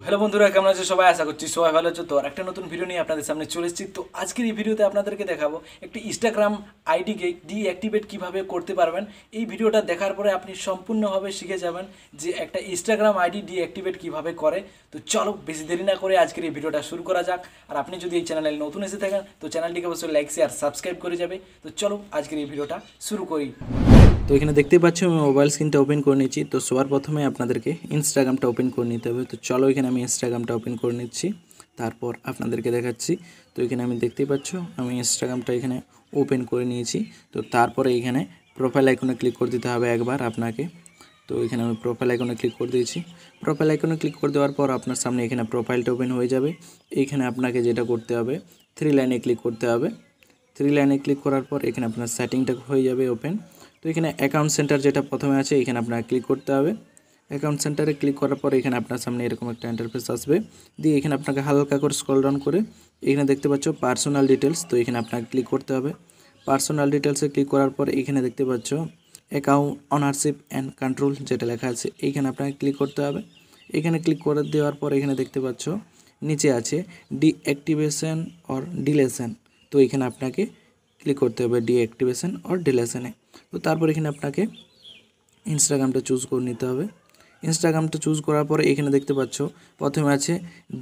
Hello বন্ধুরা, কেমন আছে সবাই? আশা করছি সবাই ভালো আছো। তো আর একটা নতুন ভিডিও নিয়ে আপনাদের সামনে চলে এসেছি। তো আজকের এই ভিডিওতে আপনাদেরকে দেখাবো একটি ইনস্টাগ্রাম আইডিকে ডিঅ্যাক্টিভেট কিভাবে করতে পারবেন। এই ভিডিওটা দেখার পরে আপনি সম্পূর্ণভাবে শিখে যাবেন যে একটা ইনস্টাগ্রাম আইডি ডিঅ্যাক্টিভেট কিভাবে করে। তো চলো বেশি দেরি না করে আজকের এই ভিডিওটা শুরু করা যাক। আর আপনি যদি এই চ্যানেলে নতুন এসে থাকেন তো চ্যানেলটিকে অবশ্যই লাইক শেয়ার সাবস্ক্রাইব করে যাবে। তো চলো আজকের এই ভিডিওটা শুরু করি। তো এখানে দেখতেই পাচ্ছি আমি মোবাইল স্ক্রিনটা ওপেন করে নিচ্ছি। তো সবার প্রথমে আপনাদেরকে ইনস্টাগ্রামটা ওপেন করে নিতে হবে। তো চলো এখানে আমি ইনস্টাগ্রামটা ওপেন করে নিচ্ছি, তারপর আপনাদেরকে দেখাচ্ছি। তো এখানে আমি দেখতেই পাচ্ছ আমি ইনস্টাগ্রামটা এখানে ওপেন করে নিয়েছি। তো তারপরে এখানে প্রোফাইল আইকনে ক্লিক করে দিতে হবে একবার আপনাকে। তো এখানে আমি প্রোফাইল আইকনে ক্লিক করে দিয়েছি। প্রোফাইল আইকনে ক্লিক করে দেওয়ার পর আপনার সামনে এখানে প্রোফাইলটা ওপেন হয়ে যাবে। এইখানে আপনাকে যেটা করতে হবে, থ্রি লাইনে ক্লিক করতে হবে। থ্রি লাইনে ক্লিক করার পর এখানে আপনার সেটিংটা হয়ে যাবে ওপেন। তো এখানে অ্যাকাউন্ট সেন্টার যেটা প্রথমে আছে এখানে আপনাকে ক্লিক করতে হবে। অ্যাকাউন্ট সেন্টারে ক্লিক করার পর এখানে আপনার সামনে এরকম একটা ইন্টারফেস আসবে। দিয়ে এখানে আপনাকে হালকা করে স্ক্রল ডাউন করে এখানে দেখতে পাচ্ছ পার্সোনাল ডিটেলস। তো এখানে আপনাকে ক্লিক করতে হবে। পার্সোনাল ডিটেলসে ক্লিক করার পর এখানে দেখতে পাচ্ছ অ্যাকাউন্ট অনারশিপ অ্যান্ড কন্ট্রোল যেটা লেখা আছে এইখানে আপনাকে ক্লিক করতে হবে। এখানে ক্লিক করে দেওয়ার পর এখানে দেখতে পাচ্ছ নিচে আছে ডিঅ্যাক্টিভেশন অর ডিলেশন। তো এখানে আপনাকে ক্লিক করতে হবে ডিঅ্যাক্টিভেশন অর ডিলেশনে। তো তারপর এখানে আপনাকে ইনস্টাগ্রামটা চুজ করে নিতে হবে। ইনস্টাগ্রামটা চুজ করার পরে এখানে দেখতে পাচ্ছ প্রথমে আছে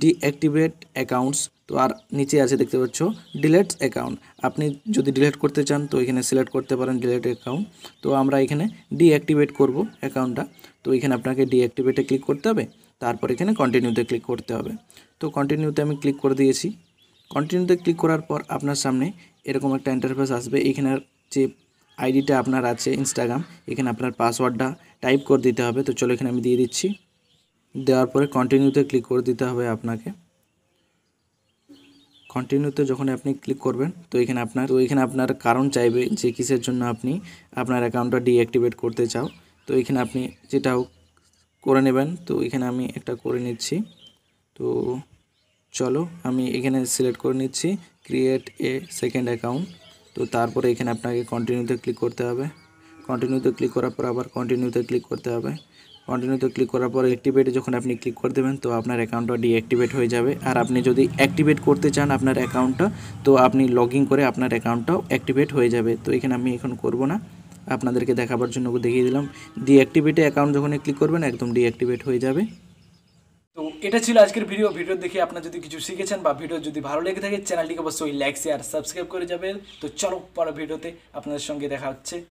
ডিঅ্যাক্টিভেট অ্যাকাউন্টস। তো আর নিচে আছে দেখতে পাচ্ছ ডিলেটস অ্যাকাউন্ট। আপনি যদি ডিলিট করতে চান তো এখানে সিলেক্ট করতে পারেন ডিলেট অ্যাকাউন্ট। তো আমরা এখানে ডিঅ্যাক্টিভেট করব অ্যাকাউন্টটা। তো এখানে আপনাকে ডিঅ্যাক্টিভেটে ক্লিক করতে হবে, তারপর এখানে কন্টিনিউতে ক্লিক করতে হবে। তো কন্টিনিউতে আমি ক্লিক করে দিয়েছি। কন্টিনিউতে ক্লিক করার পর আপনার সামনে এরকম একটা ইন্টারফেস আসবে। এখানের যে আইডিটা আপনার আছে ইনস্টাগ্রাম, এখানে আপনার পাসওয়ার্ডটা টাইপ করে দিতে হবে। তো চলো এখানে আমি দিয়ে দিচ্ছি। দেওয়ার পরে কন্টিনিউতে ক্লিক করে দিতে হবে আপনাকে। কন্টিনিউতে যখন আপনি ক্লিক করবেন তো এখানে আপনার কারণ চাইবে যে কিসের জন্য আপনি আপনার অ্যাকাউন্টটা ডিঅ্যাক্টিভেট করতে চাও। তো এখানে আপনি যেটাও করে নেবেন। তো এখানে আমি একটা করে নিচ্ছি। তো চলো আমি এখানে সিলেক্ট করে নিচ্ছি ক্রিয়েট এ সেকেন্ড অ্যাকাউন্ট। তো তারপরে এখানে আপনাকে কন্টিনিউতে ক্লিক করতে হবে। কন্টিনিউতে ক্লিক করার পর আবার কন্টিনিউতে ক্লিক করতে হবে। কন্টিনিউতে ক্লিক করার পর অ্যাক্টিভেটে যখন আপনি ক্লিক করে দেবেন তো আপনার অ্যাকাউন্টটা ডিঅ্যাক্টিভেট হয়ে যাবে। আর আপনি যদি অ্যাক্টিভেট করতে চান আপনার অ্যাকাউন্টটা তো আপনি লগ ইন করে আপনার অ্যাকাউন্টটাও অ্যাক্টিভেট হয়ে যাবে। তো এখানে আমি এখন করব না, আপনাদেরকে দেখাবার জন্য দেখিয়ে দিলাম। ডিঅ্যাক্টিভেটে অ্যাকাউন্ট যখন ক্লিক করবেন একদম ডিঅ্যাক্টিভেট হয়ে যাবে। তো এটা ছিল আজকের ভিডিও দেখে আপনারা যদি কিছু শিখেছেন বা ভিডিও যদি ভালো লেগে থাকে চ্যানেলটিকে অবশ্যই লাইক শেয়ার সাবস্ক্রাইব করে যাবেন। তো চলো পরের ভিডিওতে আপনাদের সঙ্গে দেখা হচ্ছে।